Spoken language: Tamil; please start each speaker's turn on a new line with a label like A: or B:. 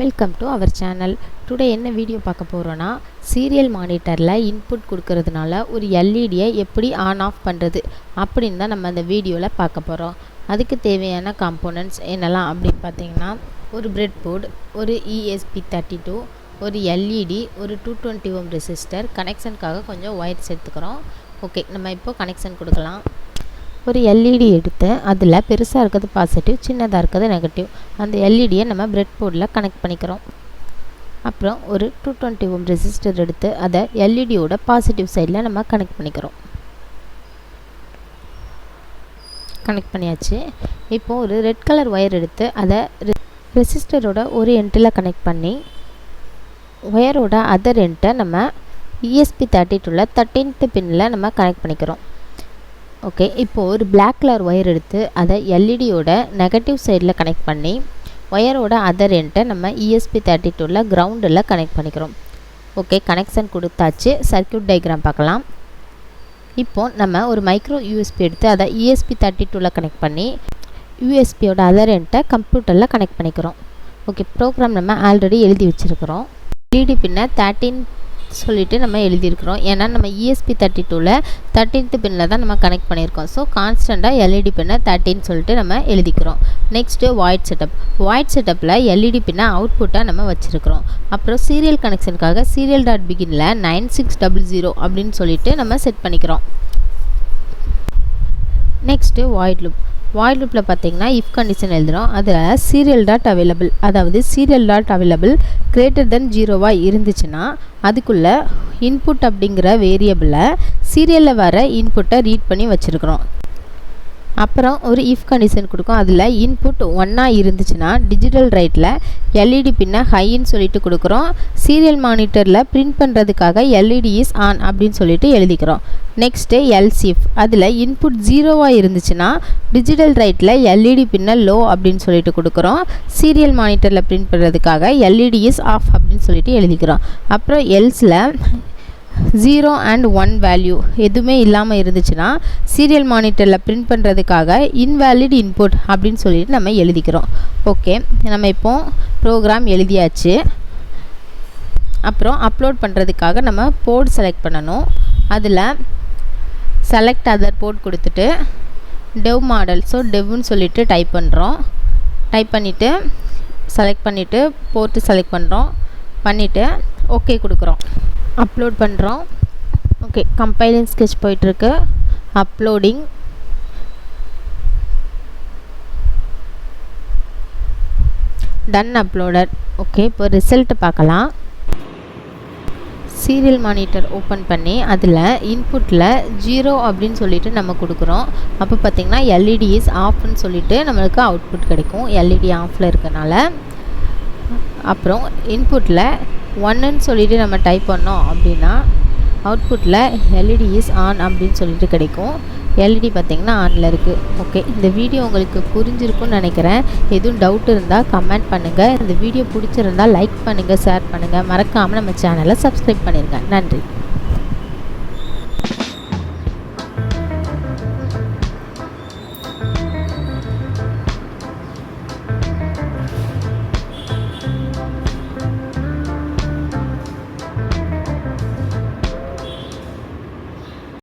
A: Welcome to our channel. Today என்ன வீடியோ பார்க்க போகிறோன்னா, சீரியல் மானிட்டரில் இன்புட் கொடுக்கறதுனால ஒரு எல்இடியை எப்படி ஆன் ஆஃப் பண்ணுறது அப்படின்னு தான் நம்ம அந்த வீடியோவில் பார்க்க போகிறோம். அதுக்கு தேவையான காம்போனன்ட்ஸ் என்னெல்லாம் அப்படின்னு பார்த்தீங்கன்னா, ஒரு பிரெட் போர்டு, ஒரு ESP32, ஒரு எல்இடி, ஒரு 220 ohm ரெசிஸ்டர், கனெக்ஷனுக்காக கொஞ்சம் ஒயர்ஸ் எடுத்துக்கிறோம். ஓகே, நம்ம இப்போ கனெக்ஷன் கொடுக்கலாம். ஒரு எல்இடி எடுத்து அதில் பெருசாக இருக்கிறது பாசிட்டிவ், சின்னதாக இருக்கிறது நெகட்டிவ். அந்த எல்இடியை நம்ம பிரெட் போர்டில் கனெக்ட் பண்ணிக்கிறோம். அப்புறம் ஒரு 220 ohm ரெசிஸ்டர் எடுத்து அதை எல்இடியோட பாசிட்டிவ் சைடில் நம்ம கனெக்ட் பண்ணிக்கிறோம். கனெக்ட் பண்ணியாச்சு. இப்போது ஒரு ரெட் கலர் ஒயர் எடுத்து அதை ரெசிஸ்டரோட ஒரு எண்டில் கனெக்ட் பண்ணி ஒயரோட அதர் எண்டை நம்ம ESP32 13th பின்னில் நம்ம கனெக்ட் பண்ணிக்கிறோம். ஓகே, இப்போது ஒரு பிளாக் கலர் ஒயர் எடுத்து அதை எல்இடியோட நெகட்டிவ் சைடில் கனெக்ட் பண்ணி ஒயரோட அதர் எண்டை நம்ம ESP32 கிரவுண்டில் கனெக்ட் பண்ணிக்கிறோம். ஓகே, கனெக்ஷன் கொடுத்தாச்சு. சர்க்யூட் டயக்ராம் பார்க்கலாம். இப்போது நம்ம ஒரு மைக்ரோ யூஎஸ்பி எடுத்து அதை ESP32 கனெக்ட் பண்ணி யூஎஸ்பியோட அதர் எண்டை கம்ப்யூட்டரில் கனெக்ட் பண்ணிக்கிறோம். ஓகே, ப்ரோக்ராம் நம்ம ஆல்ரெடி எழுதி வச்சுருக்கிறோம். எல்இடி பின்னை 13 சொல்லிட்டு நம்ம எழுதியிருக்கிறோம். ஏன்னா நம்ம ESP32 13th பின்னில் தான் நம்ம கனெக்ட் பண்ணியிருக்கோம். ஸோ கான்ஸ்டண்ட்டாக எல்இடி பின்னை 13 சொல்லிட்டு நம்ம எழுதிக்கிறோம். நெக்ஸ்ட்டு வாய்ட் செட்டப்பில் எல்இடி பின்னை அவுட்புட்டாக நம்ம வச்சுருக்கிறோம். அப்புறம் சீரியல் கனெக்ஷனுக்காக serial.beginல 9600 அப்படின்னு சொல்லிட்டு நம்ம செட் பண்ணிக்கிறோம். நெக்ஸ்ட்டு வாய்ட் லூப்பில் பார்த்தீங்கன்னா இஃப் கண்டிஷன் எழுதுகிறோம். அதில் serial.available, அதாவது serial.available greater than 0 இருந்துச்சுன்னா அதுக்குள்ளே இன்புட் அப்படிங்கிற வேரியபிளை சீரியலில் வர இன்புட்டை ரீட் பண்ணி வச்சுருக்கிறோம். அப்புறம் ஒரு இஃப் கண்டிஷன் கொடுக்கும். அதில் இன்புட் 1 இருந்துச்சுன்னா டிஜிட்டல் ரைட்டில் எல்இடி பின்னை ஹைன்னு சொல்லிட்டு கொடுக்குறோம். சீரியல் மானிட்டரில் பிரிண்ட் பண்ணுறதுக்காக எல்இடி இஸ் ஆன் அப்படின்னு சொல்லிட்டு எழுதிக்கிறோம். நெக்ஸ்ட்டு எல்ஸ் இஃப், அதில் இன்புட் 0 இருந்துச்சுன்னா டிஜிட்டல் ரைட்டில் எல்இடி பின்னை லோ அப்படின்னு சொல்லிட்டு கொடுக்குறோம். சீரியல் மானிட்டரில் பிரிண்ட் பண்ணுறதுக்காக எல்இடி இஸ் ஆஃப் அப்படின்னு சொல்லிட்டு எழுதிக்கிறோம். அப்புறம் எல்ஸில் 0 and 1 வேல்யூ எதுவுமே இல்லாமல் இருந்துச்சுன்னா சீரியல் மானிட்டரில் பிரிண்ட் பண்ணுறதுக்காக இன்வேலிட் இன்புட் அப்படின்னு சொல்லிட்டு நம்ம எழுதிக்கிறோம். ஓகே, நம்ம இப்போ ப்ரோக்ராம் எழுதியாச்சு. அப்புறம் அப்லோட் பண்ணுறதுக்காக நம்ம போர்ட் செலக்ட் பண்ணணும். அதில் செலக்ட் அதர் போர்ட் கொடுத்துட்டு டெவ் மாடல், ஸோ டெவ்னு சொல்லிட்டு டைப் பண்ணுறோம். டைப் பண்ணிவிட்டு செலக்ட் பண்ணிவிட்டு போர்ட்டு செலக்ட் பண்ணுறோம். பண்ணிவிட்டு ஓகே கொடுக்குறோம். அப்லோட் பண்ணுறோம். ஓகே, கம்பைலிங் ஸ்கெட்ச் போயிட்டுருக்கு. அப்லோடிங். Done uploaded. ஓகே, இப்போ ரிசல்ட் பார்க்கலாம். சீரியல் மானிட்டர் ஓப்பன் பண்ணி அதில் இன்புட்டில் 0 அப்படின்னு சொல்லிட்டு நம்ம கொடுக்குறோம். அப்போ பார்த்திங்கன்னா எல்இடி இஸ் ஆஃப்னு சொல்லிட்டு நம்மளுக்கு அவுட்புட் கிடைக்கும், எல்இடி ஆஃபில் இருக்கனால. அப்புறம் இன்புட்டில் 1ன்னு சொல்லிட்டு நம்ம டைப் பண்ணோம் அப்படின்னா அவுட்புட்டில் எல்இடி இஸ் ஆன் அப்படின்னு சொல்லிட்டு கிடைக்கும். எல்இடி பார்த்திங்கன்னா ஆனில் இருக்குது. ஓகே, இந்த வீடியோ உங்களுக்கு புரிஞ்சிருக்குன்னு நினைக்கிறேன். எதுவும் டவுட் இருந்தால் கமெண்ட் பண்ணுங்கள். இந்த வீடியோ பிடிச்சிருந்தால் லைக் பண்ணுங்கள், ஷேர் பண்ணுங்கள். மறக்காமல் நம்ம சேனலை சப்ஸ்கிரைப் பண்ணிடுங்க. நன்றி.